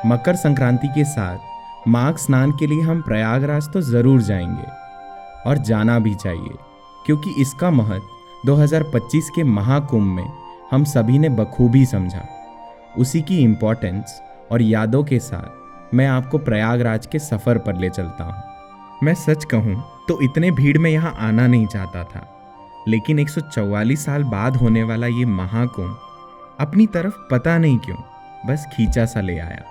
मकर संक्रांति के साथ माघ स्नान के लिए हम प्रयागराज तो ज़रूर जाएंगे और जाना भी चाहिए, क्योंकि इसका महत्व 2025 के महाकुंभ में हम सभी ने बखूबी समझा। उसी की इम्पोर्टेंस और यादों के साथ मैं आपको प्रयागराज के सफ़र पर ले चलता हूँ। मैं सच कहूँ तो इतने भीड़ में यहाँ आना नहीं चाहता था, लेकिन 144 साल बाद होने वाला ये महाकुंभ अपनी तरफ पता नहीं क्यों बस खींचा सा ले आया।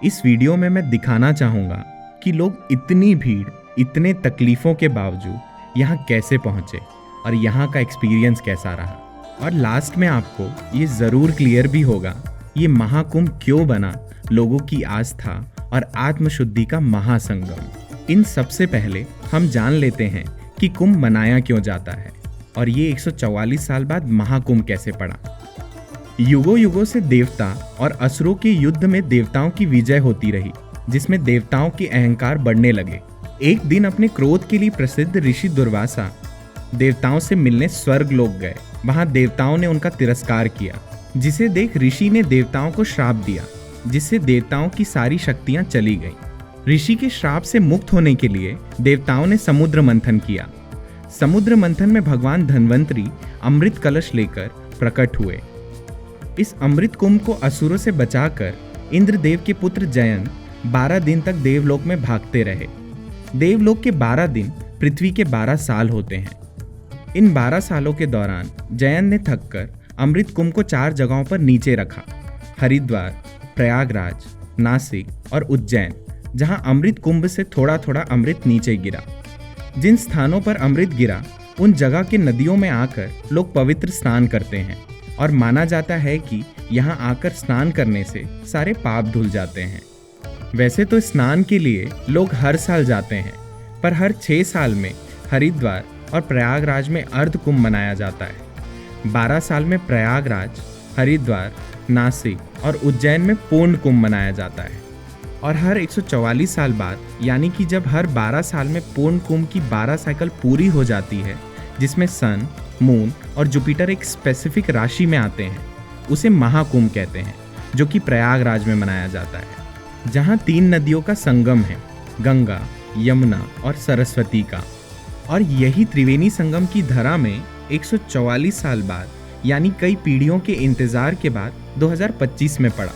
इस वीडियो में मैं दिखाना चाहूँगा कि लोग इतनी भीड़, इतने तकलीफ़ों के बावजूद यहाँ कैसे पहुँचे और यहाँ का एक्सपीरियंस कैसा रहा। और लास्ट में आपको ये ज़रूर क्लियर भी होगा ये महाकुंभ क्यों बना, लोगों की आस्था और आत्मशुद्धि का महासंगम। इन सबसे पहले हम जान लेते हैं कि कुंभ मनाया क्यों जाता है और ये 144 साल बाद महाकुंभ कैसे पड़ा। युगों युगों से देवता और असुरों के युद्ध में देवताओं की विजय होती रही, जिसमें देवताओं के अहंकार बढ़ने लगे। एक दिन अपने क्रोध के लिए प्रसिद्ध ऋषि दुर्वासा देवताओं से मिलने स्वर्ग लोक गए। वहां देवताओं ने उनका तिरस्कार किया, जिसे देख ऋषि ने देवताओं को श्राप दिया, जिससे देवताओं की सारी शक्तियां चली गईं। ऋषि के श्राप से मुक्त होने के लिए देवताओं ने समुद्र मंथन किया। समुद्र मंथन में भगवान धन्वंतरी अमृत कलश लेकर प्रकट हुए। इस अमृत कुंभ को असुरों से बचाकर इंद्रदेव के पुत्र जयंत 12 दिन तक देवलोक में भागते रहे। देवलोक के 12 दिन पृथ्वी के 12 साल होते हैं। इन 12 सालों के दौरान जयंत ने थककर अमृत कुंभ को 4 जगहों पर नीचे रखा: हरिद्वार, प्रयागराज, नासिक और उज्जैन, जहां अमृत कुंभ से थोड़ा थोड़ा अमृत नीचे गिरा। जिन स्थानों पर अमृत गिरा उन जगह के नदियों में आकर लोग पवित्र स्नान करते हैं और माना जाता है कि यहाँ आकर स्नान करने से सारे पाप धुल जाते हैं। वैसे तो स्नान के लिए लोग हर साल जाते हैं, पर हर 6 साल में हरिद्वार और प्रयागराज में अर्ध कुंभ मनाया जाता है। 12 साल में प्रयागराज, हरिद्वार, नासिक और उज्जैन में पूर्ण कुंभ मनाया जाता है। और हर 144 साल बाद, यानी कि जब हर 12 साल में पूर्ण कुंभ की 12 साइकिल पूरी हो जाती है, जिसमें सन, मून और जुपिटर एक स्पेसिफिक राशि में आते हैं, उसे महाकुंभ कहते हैं, जो कि प्रयागराज में मनाया जाता है, जहां 3 नदियों का संगम है, गंगा, यमुना और सरस्वती का। और यही त्रिवेणी संगम की धरा में 144 साल बाद, यानी कई पीढ़ियों के इंतजार के बाद 2025 में पड़ा।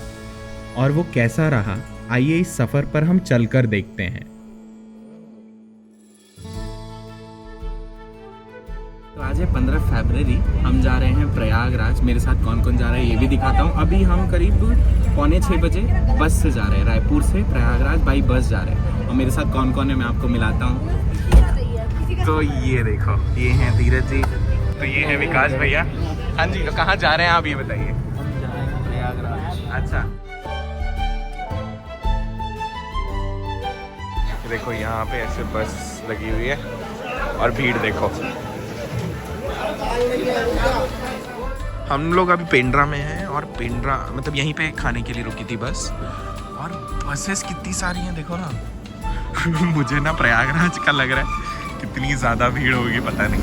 और वो कैसा रहा, आइए इस सफर पर हम चलकर देखते हैं। तो आज है 15 फरवरी, हम जा रहे हैं प्रयागराज। मेरे साथ कौन कौन जा रहा है ये भी दिखाता हूँ। अभी हम करीब 5:45 बजे बस से जा रहे हैं, रायपुर से प्रयागराज बाई बस जा रहे हैं। और मेरे साथ कौन कौन है मैं आपको मिलाता हूँ। तो ये देखो, ये हैं धीरज जी, तो ये है विकास भैया। हाँ जी, तो कहाँ जा रहे हैं आप ये बताइए। हम जा रहे हैं प्रयागराज। अच्छा, देखो यहाँ पे ऐसे बस लगी हुई है और भीड़ देखो। हम लोग अभी पेंड्रा में हैं और पेंड्रा मतलब यहीं पे खाने के लिए रुकी थी बस। और बसेस कितनी सारी हैं देखो ना। मुझे ना प्रयागराज का लग रहा है कितनी ज़्यादा भीड़ होगी पता नहीं।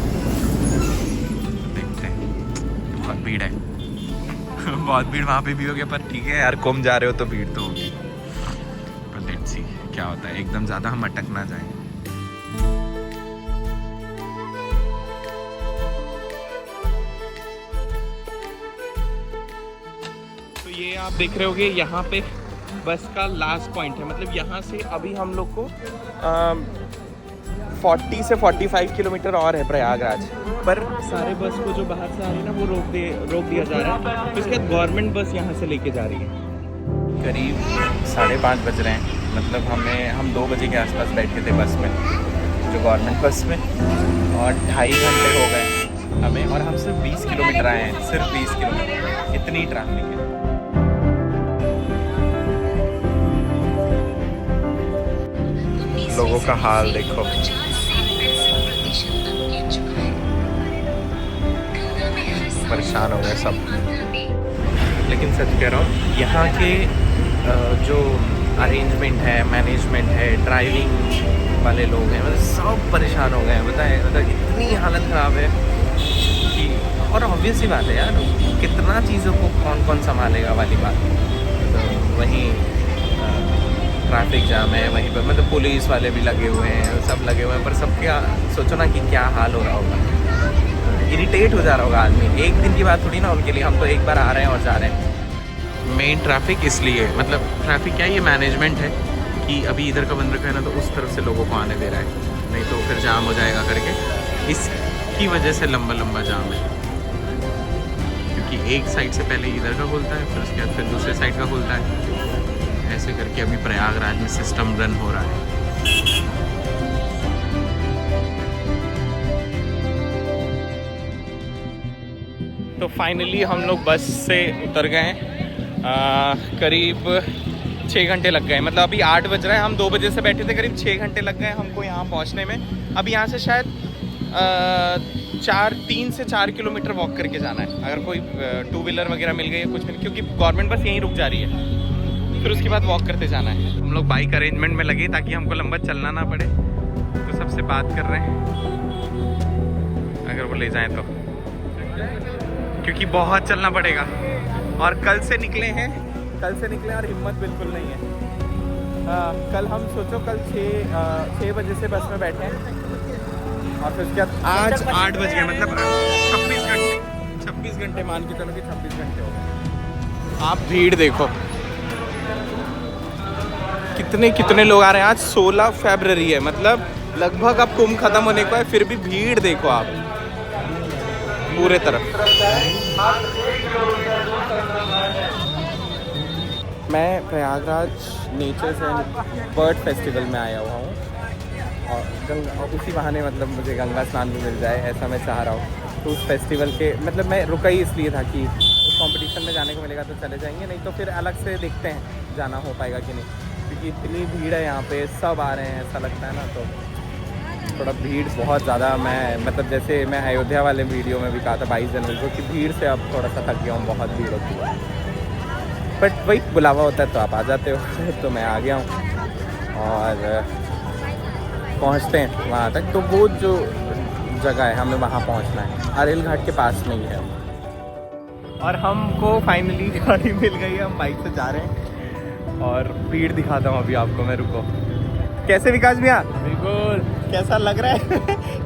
देखते हैं, बहुत भीड़ है। बहुत भीड़ वहाँ पे भी होगी, पर ठीक है यार, कुंभ जा रहे हो तो भीड़ तो होगी। पर लेट्स सी क्या होता है, एकदम ज़्यादा हम अटक ना जाएं। तो ये आप देख रहे होगे, यहाँ पे बस का लास्ट पॉइंट है। मतलब यहाँ से अभी हम लोग को 40 से 45 किलोमीटर और है प्रयागराज। पर सारे बस को जो बाहर से आ रही है ना, वो रोक दिया जा रहा है। तो इसके बाद गवर्नमेंट बस यहाँ से लेके जा रही है। करीब 5:30 बज रहे हैं। मतलब हम 2 बजे के आसपास बैठे थे बस में, जो गवर्नमेंट बस में, और 2.5 घंटे हो गए हमें। और हम सिर्फ 20 किलोमीटर आए हैं, सिर्फ 20 किलोमीटर। इतनी ट्रैफिक है। लोगों का हाल देखो। परेशान हो गए सब। लेकिन सच कह रहा हूँ, यहाँ के जो अरेंजमेंट है, मैनेजमेंट है, ड्राइविंग वाले लोग हैं, मतलब सब परेशान हो गए हैं। बताएं, मतलब इतनी हालत ख़राब है कि, और ऑब्वियस ही बात है यार, कितना चीज़ों को कौन कौन संभालेगा वाली बात। तो वहीं ट्रैफिक जाम है वहीं पर, मतलब पुलिस वाले भी लगे हुए हैं, सब लगे हुए हैं, पर सबके सोचो ना कि क्या हाल हो रहा होगा, इरिटेट हो जा रहा होगा आदमी। एक दिन की बात थोड़ी ना उनके लिए, हम तो एक बार आ रहे हैं और जा रहे हैं। मेन ट्रैफिक इसलिए, मतलब ट्रैफिक क्या, ये मैनेजमेंट है कि अभी इधर का बंद रखा है ना, तो उस तरफ से लोगों को आने दे रहा है, नहीं तो फिर जाम हो जाएगा करके, इसकी वजह से लंबा लंबा जाम है। क्योंकि एक साइड से पहले इधर का खुलता है, फिर उसके बाद फिर दूसरे साइड का खुलता है, ऐसे करके अभी प्रयागराज में सिस्टम रन हो रहा है। तो फाइनली हम लोग बस से उतर गए। करीब 6 घंटे लग गए, मतलब अभी 8 बज रहा है, हम 2 बजे से बैठे थे, करीब 6 घंटे लग गए हमको यहाँ पहुँचने में। अभी यहाँ से शायद 3 से 4 किलोमीटर वॉक करके जाना है, अगर कोई 2 व्हीलर वगैरह मिल गई है कुछ मिल, क्योंकि गवर्नमेंट बस यहीं रुक जा रही है, फिर उसके बाद वॉक करते जाना है। हम लोग बाइक अरेंजमेंट में लगे ताकि हमको लंबा चलना ना पड़े, तो सबसे बात कर रहे हैं अगर वो ले जाएं तो, क्योंकि बहुत चलना पड़ेगा। और कल से निकले और हिम्मत बिल्कुल नहीं है। कल हम सोचो कल 6 बजे से बस में बैठे हैं और फिर उसके बाद आज 8 बज गए, मतलब 26 घंटे मान के चलो कि 26 घंटे हो गए। आप भीड़ देखो, कितने लोग आ रहे हैं। आज 16 फरवरी है, मतलब लगभग अब कुंभ खत्म होने को है, फिर भी भीड़ देखो आप पूरे तरफ। मैं Prayagraj natures and bird festival में आया हुआ हूँ और उसी बहाने मतलब मुझे गंगा स्नान भी मिल जाए, ऐसा मैं चाह रहा हूँ। तो उस फेस्टिवल के मतलब मैं रुका ही इसलिए था कि उस कंपटीशन में जाने को मिलेगा तो चले जाएंगे, नहीं तो फिर अलग से देखते हैं जाना हो पाएगा कि नहीं, क्योंकि इतनी भीड़ है यहाँ पे, सब आ रहे हैं ऐसा लगता है ना, तो थोड़ा भीड़ बहुत ज़्यादा। मैं मतलब जैसे मैं अयोध्या वाले वीडियो में भी कहा था 22 जनवरी को कि भीड़ से अब थोड़ा सा थक गया हूँ, बहुत भीड़ होती है, बट वही बुलावा होता है तो आप आ जाते हो। तो मैं आ गया हूँ और पहुँचते हैं वहाँ तक। तो वो जो जगह है हमें वहाँ पहुँचना है, अरेल घाट के पास में ही है, और हमको फाइनली गाड़ी मिल गई है, हम बाइक से जा रहे हैं और भीड़ दिखाता हूँ अभी आपको मैं, रुको। कैसे विकास भैया? बिल्कुल। कैसा लग रहा है?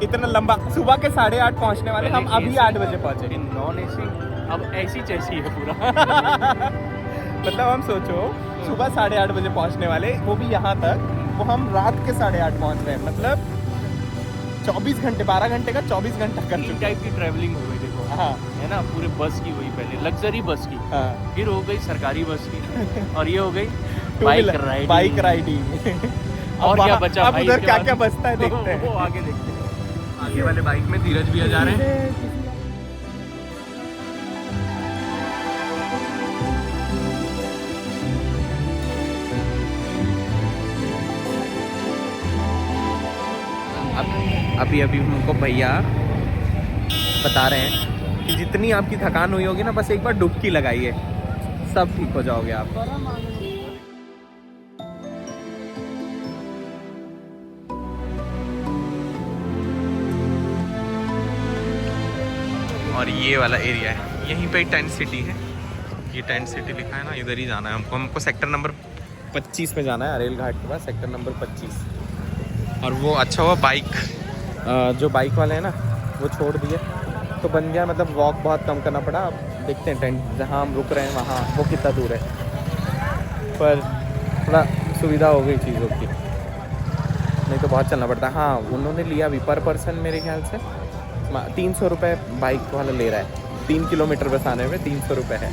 इतना लंबा, सुबह के 8:30 पहुंचने वाले, हम अभी 8 बजे पहुंचे। नॉन एसी अब ऐसी जैसी है पूरा। मतलब हम सोचो सुबह 8:30 बजे पहुंचने वाले, वो भी यहाँ तक, वो हम रात के 8:30 पहुंच रहे हैं, मतलब 24 घंटे, 12 घंटे का 24 घंटा कर चुके। टाइप की ट्रैवलिंग हो गई देखो। हाँ है ना, पूरे बस की हुई, पहले लग्जरी बस की, हाँ, फिर हो गई सरकारी बस की, और ये हो गई बाइक राइडिंग। और क्या बचा अब भाई? उधर क्या क्या बचता है देखते हैं। वो आगे देखते हैं। आगे वाले बाइक में धीरज भैया जा रहे हैं। अभी हमको भैया बता रहे हैं कि जितनी आपकी थकान हुई होगी ना, बस एक बार डुबकी लगाइए, सब ठीक हो जाओगे आप। और ये वाला एरिया है, यहीं पे टेंट सिटी है, ये टेंट सिटी लिखा है ना, इधर ही जाना है हमको सेक्टर नंबर 25 में जाना है, अरेल घाट के पास सेक्टर नंबर 25। और वो अच्छा हुआ बाइक, जो बाइक वाले हैं ना वो छोड़ दिए, तो बन गया, मतलब वॉक बहुत कम करना पड़ा। अब देखते हैं टेंट जहाँ हम रुक रहे हैं वहाँ वो कितना दूर है, पर थोड़ा सुविधा हो गई चीज़ों की, नहीं तो बहुत चलना पड़ता। हाँ, उन्होंने लिया भी पर पर्सन मेरे ख्याल से 300 रुपये बाइक वाला ले रहा है, 3 किलोमीटर बस आने में 300 रुपये है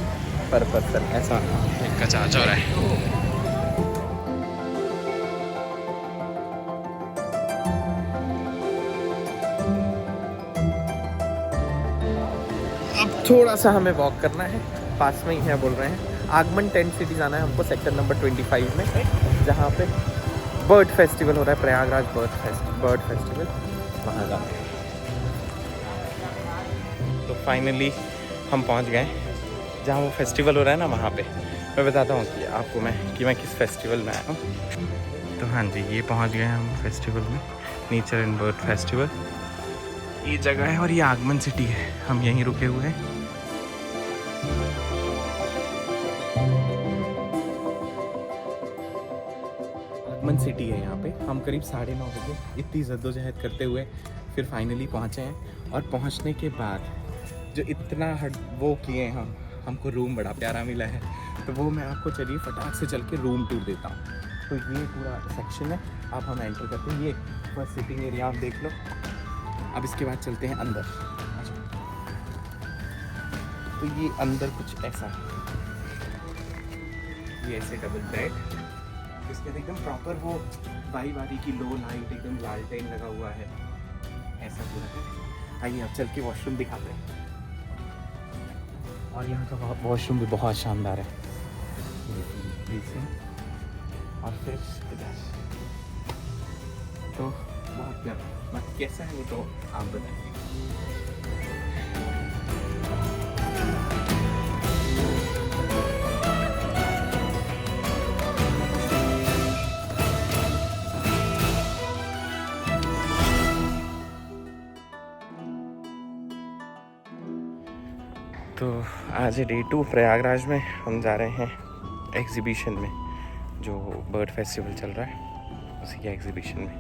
पर पर्सन, ऐसा एक का चार्ज हो रहा है। अब थोड़ा सा हमें वॉक करना है, पास में ही है बोल रहे हैं। आगमन टेंट सिटी जाना है हमको सेक्टर नंबर 25 में, जहाँ पे बर्ड फेस्टिवल हो रहा है, प्रयागराज बर्ड फेस्टिवल, वहाँ जाना है। तो फाइनली हम पहुँच गए जहाँ वो फेस्टिवल हो रहा है ना, वहाँ पे मैं बताता हूँ कि आपको मैं किस फेस्टिवल में आया हूँ। तो हाँ जी, ये पहुँच गए हम फेस्टिवल में, नेचर एंड बर्ड फेस्टिवल, ये जगह है और ये आगमन सिटी है, हम यहीं रुके हुए हैं। तापमान सिटी है यहाँ पे। हम करीब 9:30 बजे इतनी जद्दोजहद करते हुए फिर फाइनली पहुँचे हैं। और पहुँचने के बाद जो इतना वो किए हैं हमको रूम बड़ा प्यारा मिला है, तो वो मैं आपको चलिए फटाक से चल के रूम टूर देता हूँ। तो ये पूरा सेक्शन है, अब हम एंटर करते हैं। ये फर्स्ट सिटिंग एरिया आप देख लो। अब इसके बाद चलते हैं अंदर। तो ये अंदर कुछ ऐसा है, ये ऐसे डबल बेड, इसके बाद एकदम प्रॉपर वो बारी की लो लाइट, एकदम लालटेन लगा हुआ है, ऐसा पूरा है। आइए अब चल के वॉशरूम दिखाते हैं। और यहाँ का वॉशरूम भी बहुत शानदार है। और फिर इधर तो बहुत प्यारा, बाकी कैसा है वो तो आप बताइए। तो आज है डे 2 प्रयागराज में। हम जा रहे हैं एग्जीबिशन में, जो बर्ड फेस्टिवल चल रहा है उसी के एग्जीबिशन में।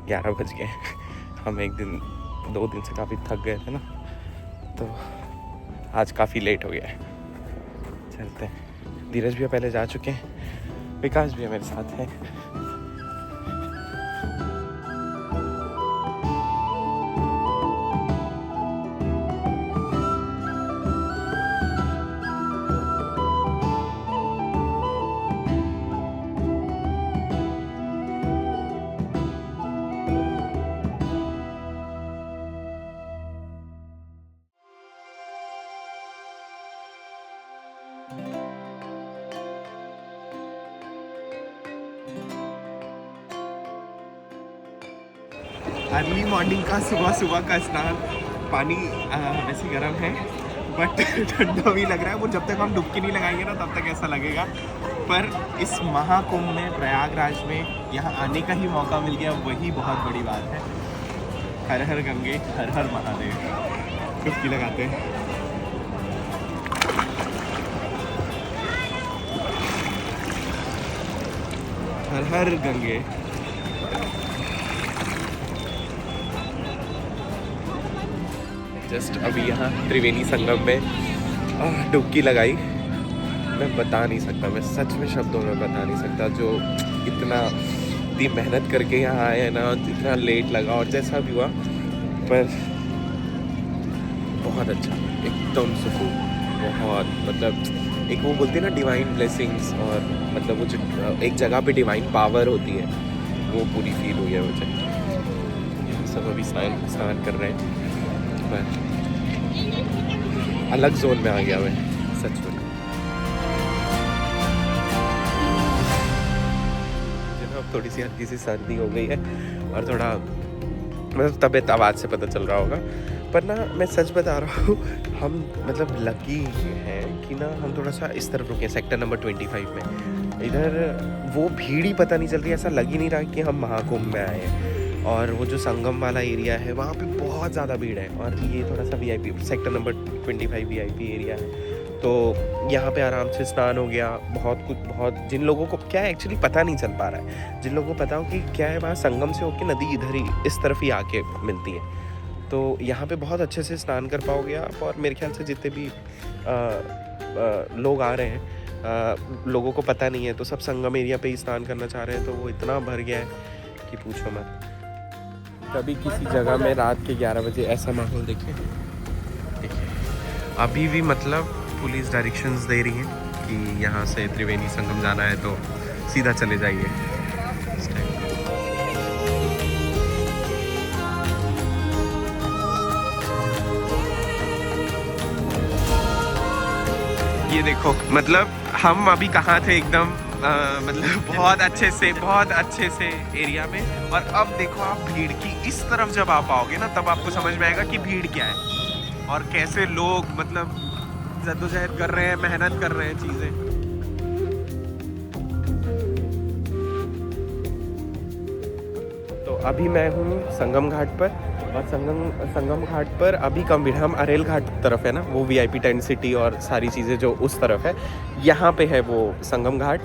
11 बज गए। हम 2 दिन से काफ़ी थक गए थे ना, तो आज काफ़ी लेट हो गया है। चलते हैं। धीरज भैया पहले जा चुके हैं, विकास भैया मेरे साथ है। अर्ली मॉर्निंग का सुबह का स्नान। पानी वैसे गर्म है बट ठंडा भी लग रहा है। वो जब तक हम डुबकी नहीं लगाएंगे ना तब तक ऐसा लगेगा। पर इस महाकुंभ में, प्रयागराज में यहाँ आने का ही मौका मिल गया, वही बहुत बड़ी बात है। हर हर गंगे, हर हर महादेव। डुबकी लगाते हैं। हर हर गंगे। जस्ट अभी यहाँ त्रिवेणी संगम में डुबकी लगाई। मैं बता नहीं सकता, मैं सच में शब्दों में बता नहीं सकता। जो इतनी मेहनत करके यहाँ आए हैं ना, इतना लेट लगा और जैसा भी हुआ, पर बहुत अच्छा, एकदम सुकून। बहुत मतलब एक वो बोलते हैं ना डिवाइन ब्लेसिंग्स, और मतलब वो जो एक जगह पे डिवाइन पावर होती है, वो पूरी फील हुई है मुझे। सब अभी स्नान कर रहे हैं, पर अलग जोन में आ गया मैं सच में। अब थोड़ी सी हल्की सी सर्दी हो गई है और थोड़ा मतलब तबीयत आवाज़ से पता चल रहा होगा, पर ना मैं सच बता रहा हूँ, हम मतलब लकी हैं कि ना हम थोड़ा सा इस तरफ रुके, सेक्टर नंबर 25 में। इधर वो भीड़ ही पता नहीं चल रही, ऐसा लग ही नहीं रहा कि हम महाकुंभ में आए हैं। और वो जो संगम वाला एरिया है वहाँ पे बहुत ज़्यादा भीड़ है, और ये थोड़ा सा VIP sector number 25 VIP area है। तो यहाँ पे आराम से स्नान हो गया। बहुत जिन लोगों को क्या है एक्चुअली पता नहीं चल पा रहा है, जिन लोगों को पता हो कि क्या है, वहाँ संगम से होके नदी इधर ही इस तरफ ही आके मिलती है, तो यहाँ पे बहुत अच्छे से स्नान कर पाओगे आप। और मेरे ख्याल से जितने भी लोग आ रहे हैं, लोगों को पता नहीं है, तो सब संगम एरिया पे ही स्नान करना चाह रहे हैं, तो वो इतना भर गया है कि पूछो मत। कभी किसी जगह में रात के 11 बजे ऐसा माहौल देखिए। अभी भी मतलब पुलिस डायरेक्शंस दे रही हैं कि यहाँ से त्रिवेणी संगम जाना है तो सीधा चले जाइए। ये देखो, मतलब हम अभी कहाँ थे, एकदम मतलब बहुत अच्छे से एरिया में। और अब देखो आप भीड़ की इस तरफ जब आप आओगे ना, तब आपको समझ में आएगा कि भीड़ क्या है और कैसे लोग मतलब जद्दोजहद कर रहे हैं, मेहनत कर रहे हैं चीज़ें। तो अभी मैं हूँ संगम घाट पर, और संगम घाट पर अभी कम भीड़, हम अरेल घाट तरफ है ना, वो VIP टेंट सिटी और सारी चीज़ें जो उस तरफ है। यहाँ पे है वो संगम घाट।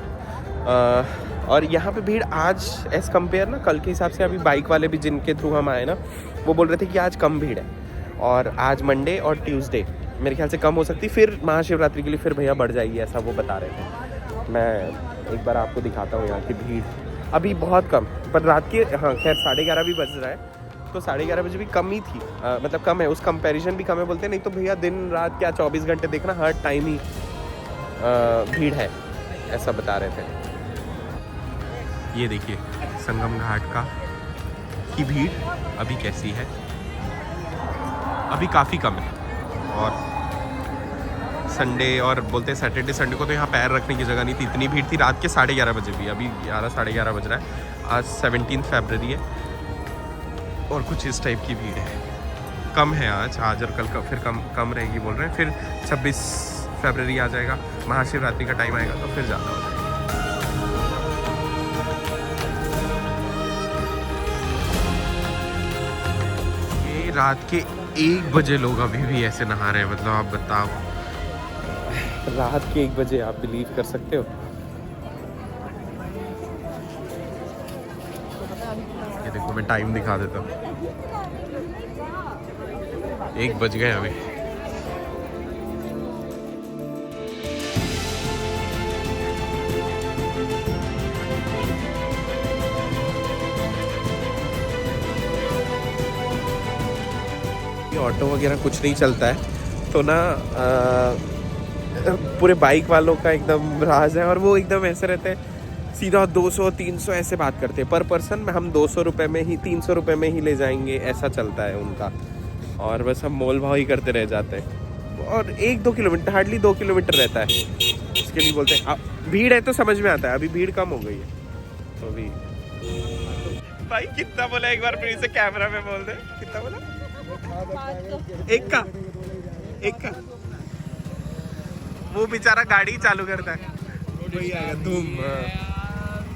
और यहाँ पे भीड़ आज एज़ कम्पेयर ना कल के हिसाब से, अभी बाइक वाले भी जिनके थ्रू हम आए ना, वो बोल रहे थे कि आज कम भीड़ है, और आज मंडे और ट्यूसडे मेरे ख्याल से कम हो सकती, फिर महाशिवरात्रि के लिए फिर भैया बढ़ जाएगी, ऐसा वो बता रहे थे। मैं एक बार आपको दिखाता हूँ यहाँ की भीड़, अभी बहुत कम, पर रात के, हाँ खैर 11:30 भी बज रहा है, तो 11:30 बजे भी कम ही थी, मतलब कम है, उस कंपैरिजन भी कम है बोलते, नहीं तो भैया दिन रात क्या 24 घंटे देखना, हर टाइम ही भीड़ है, ऐसा बता रहे थे। ये देखिए संगम घाट का की भीड़ अभी कैसी है, अभी काफ़ी कम है, और संडे और बोलते हैं सैटरडे संडे को तो यहाँ पैर रखने की जगह नहीं थी, इतनी भीड़ थी रात के 11:30 बजे भी, अभी 11 बज रहा है, आज 17 फरवरी है और कुछ इस टाइप की भीड़ है, कम है आज और कल का फिर कम रहेगी बोल रहे हैं, फिर 26 फरवरी आ जाएगा, महाशिवरात्रि का टाइम आएगा तो फिर ज़्यादा हो जाएगा। ये रात के 1 बजे लोग अभी भी ऐसे नहा रहे हैं, मतलब आप बताओ, रात के 1 बजे आप बिलीव कर सकते हो? ये देखो मैं टाइम दिखा देता हूँ, 1 बज गए अभी। ऑटो वगैरह कुछ नहीं चलता है, तो ना पूरे बाइक वालों का एकदम राज है, और वो एकदम ऐसे रहते हैं सीधा 200-300 ऐसे बात करते हैं पर पर्सन में, हम 200 रुपये में ही 300 रुपये में ही ले जाएंगे, ऐसा चलता है उनका, और बस हम मोल भाव ही करते रह जाते हैं, और 1-2 किलोमीटर, हार्डली 2 किलोमीटर रहता है, इसके लिए बोलते हैं भीड़ है तो समझ में आता है, अभी भीड़ कम हो गई है तो अभी। भाई कितना बोला एक बार फिर से कैमरा में बोल दे, कितना बोला? एक का वो बेचारा गाड़ी चालू करता है, वही आएगा धूम,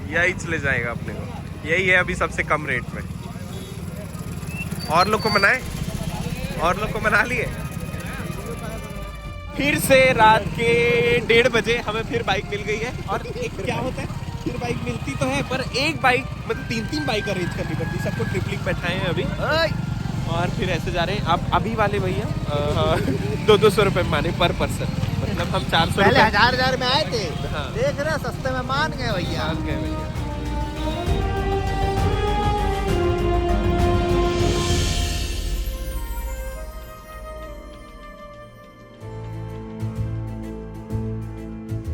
यही चले जाएगा अपने को, यही है अभी सबसे कम रेट में। और लोग को मनाए, और लोग को मना लिए। फिर से रात के 1:30 बजे हमें फिर बाइक मिल गई है, और एक क्या होता है, फिर बाइक मिलती तो है पर एक बाइक मतलब 3-3 बाइक अरेंज करनी पड़ती, सबको ट्रिपलिंग बैठाए हैं अभी, और फिर ऐसे जा रहे हैं। अब अभी वाले भैया 200 रुपये माने पर पर्सन, मतलब हम 400 पहले 1000 में आए थे, हाँ। देख रहे सस्ते में मान गए भैया। मान गए भैया।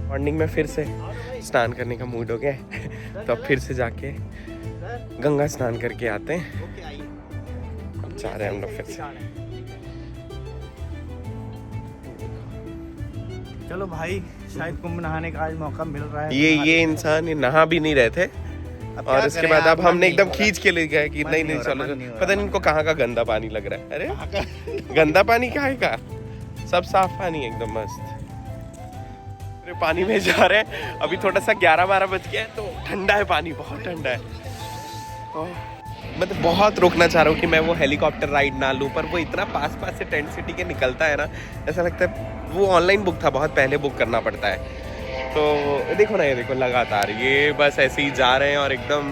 मॉर्निंग में फिर से स्नान करने का मूड हो गया है, तो अब फिर से जाके गंगा स्नान करके आते हैं, अब जा रहे हैं हम लोग फिर से। चलो भाई, शायद कुंभ नहाने का आज मौका मिल रहा है। ये इंसान ये नहा भी नहीं रहे थे, अब और क्या इसके करें, बाद अब मन हमने नहीं एकदम हो रहा। खींच के ले गए कि मन नहीं नहीं नहीं हो रहा, चलो, मन नहीं हो पता रहा। नहीं इनको कहाँ का गंदा पानी लग रहा है। अरे गंदा पानी कहाँ है का, सब साफ पानी है एकदम मस्त। अरे पानी में जा रहे हैं, अभी थोड़ा सा 11-12 बज गया है, तो ठंडा है पानी, बहुत ठंडा है। मतलब बहुत रोकना चाह रहा हूँ कि मैं वो हेलीकॉप्टर राइड ना लूँ, पर वो इतना पास से टेंट सिटी के निकलता है ना, ऐसा लगता है वो ऑनलाइन बुक था, बहुत पहले बुक करना पड़ता है। तो देखो ना, ये देखो लगातार ये बस ऐसे ही जा रहे हैं, और एकदम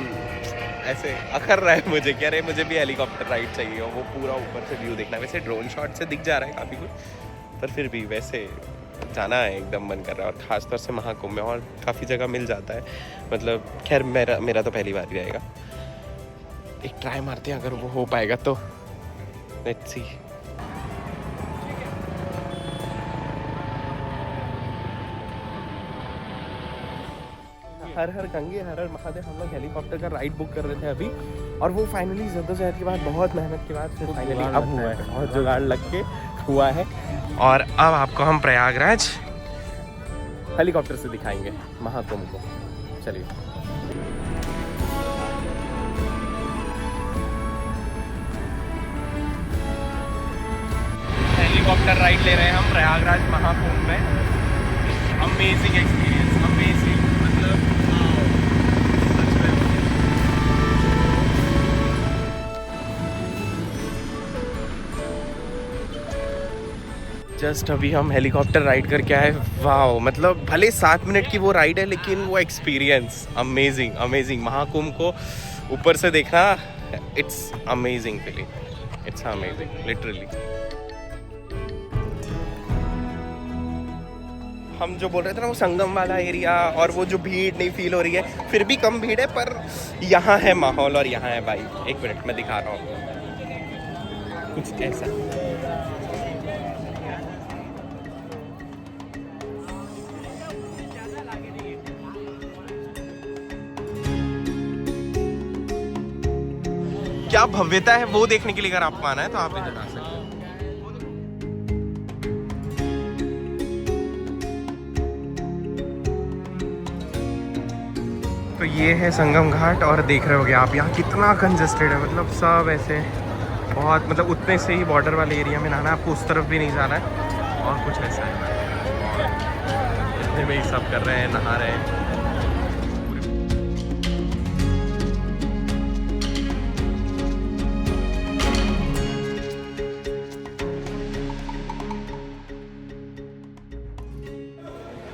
ऐसे अखर रहा है मुझे कि अरे मुझे भी हेलीकॉप्टर राइड चाहिए, और वो पूरा ऊपर से व्यू देखना। वैसे ड्रोन शॉट से दिख जा रहा है काफ़ी कुछ, पर फिर भी वैसे जाना है, एकदम मन कर रहा है, और ख़ासतौर से महाकुंभ में, और काफ़ी जगह मिल जाता है। मतलब खैर मेरा तो पहली बार ही रहेगा, एक ट्राई मारते हैं, अगर वो हो पाएगा तो लेट्स सी। हर हर गंगे हर हर महादेव, हम लोग हेलीकॉप्टर का राइड बुक कर रहे थे अभी, और वो फाइनली जद्दोजहद के बाद, बहुत मेहनत के बाद फिर फाइनली अब हुआ है, बहुत जुगाड़ लग के हुआ है। और अब आपको हम प्रयागराज हेलीकॉप्टर से दिखाएंगे महाकुंभ को। चलिए, हेलीकॉप्टर राइड ले रहे हैं हम प्रयागराज महाकुंभ में। अमेजिंग एक्सपीरियंस, अमेजिंग, मतलब सच में। जस्ट अभी हम हेलीकॉप्टर राइड करके आए। वाह, मतलब भले 7 मिनट की वो राइड है लेकिन वो एक्सपीरियंस अमेजिंग अमेजिंग। महाकुंभ को ऊपर से देखना, it's amazing feeling, it's amazing literally. हम जो बोल रहे थे ना वो संगम वाला एरिया और वो जो भीड़ नहीं फील हो रही है, फिर भी कम भीड़ है पर यहाँ है माहौल और यहाँ है भाई। एक मिनट मैं दिखा रहा हूँ कुछ ऐसा। क्या भव्यता है वो देखने के लिए अगर आपको आना है तो आप इधर आ सकते हैं। तो ये है संगम घाट और देख रहे होगे आप यहाँ कितना कंजस्टेड है, मतलब सब ऐसे बहुत, मतलब उतने से ही बॉर्डर वाले एरिया में नहाना है, आपको उस तरफ भी नहीं जाना है और कुछ ऐसा है। इतने में ही सब कर रहे हैं, नहा रहे हैं।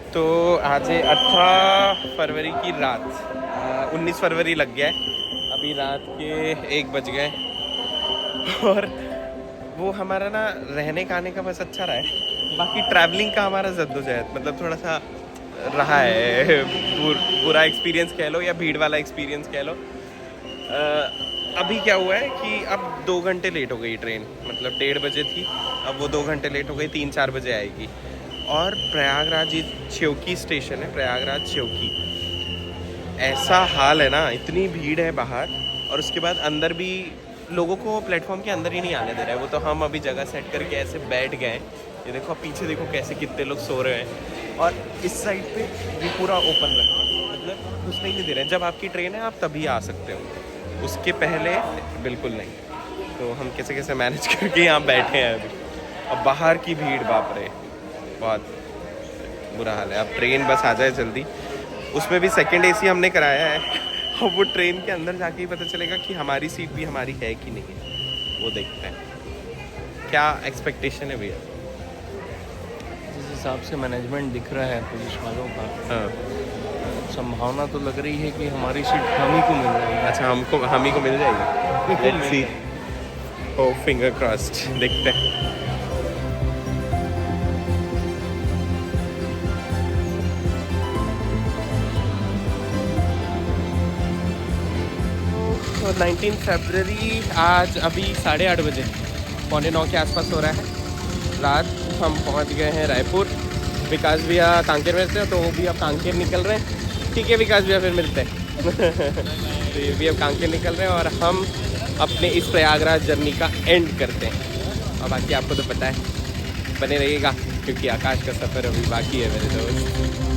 तो आज है 18 फरवरी की रात, 19 फरवरी लग गया है, अभी रात के 1 बज गए और वो हमारा ना रहने का आने का बस अच्छा रहा है, बाकी ट्रैवलिंग का हमारा जद्दोजहद मतलब थोड़ा सा रहा है। बुरा एक्सपीरियंस कह लो या भीड़ वाला एक्सपीरियंस कह लो। अभी क्या हुआ है कि अब 2 घंटे लेट हो गई ट्रेन, मतलब 1:30 बजे थी, अब वो 2 घंटे लेट हो गई, 3-4 बजे आएगी। और प्रयागराज ये च्योकी स्टेशन है, प्रयागराज च्योकी, ऐसा हाल है ना, इतनी भीड़ है बाहर और उसके बाद अंदर भी लोगों को प्लेटफॉर्म के अंदर ही नहीं आने दे रहा है। वो तो हम अभी जगह सेट करके ऐसे बैठ गए, ये देखो पीछे देखो कैसे कितने लोग सो रहे हैं और इस साइड पे ये पूरा ओपन रखा है, मतलब घुसने ही नहीं दे रहे हैं। जब आपकी ट्रेन है आप तभी आ सकते हो, उसके पहले बिल्कुल नहीं। तो हम कैसे कैसे मैनेज करके यहाँ बैठे हैं अभी। अब बाहर की भीड़ बाप रे, बहुत बुरा हाल है। अब ट्रेन बस आ जाए जल्दी, उसमें भी सेकंड एसी हमने कराया है, और वो ट्रेन के अंदर जाके ही पता चलेगा कि हमारी सीट भी हमारी है कि नहीं है, वो देखते हैं। क्या एक्सपेक्टेशन है भैया? जिस हिसाब से मैनेजमेंट दिख रहा है पुलिस वालों का, हाँ, संभावना तो लग रही है कि हमारी सीट हम ही को मिल जाएगी। अच्छा, हम ही को मिल जाएगी। Let's see, oh finger crossed, देखते हैं। तो 19 फरवरी आज अभी 8:30 बजे, 8:45 के आसपास हो रहा है रात। हम पहुंच गए हैं रायपुर। विकास भैया कांकेर में रहते हैं तो वो भी अब कांकेर निकल रहे हैं। ठीक है विकास भैया, फिर मिलते हैं। तो ये भी अब कांकेर निकल रहे हैं और हम अपने इस प्रयागराज जर्नी का एंड करते हैं। और बाकी आपको तो पता है, बने रहिएगा क्योंकि आकाश का सफ़र अभी बाकी है मेरे दोस्त।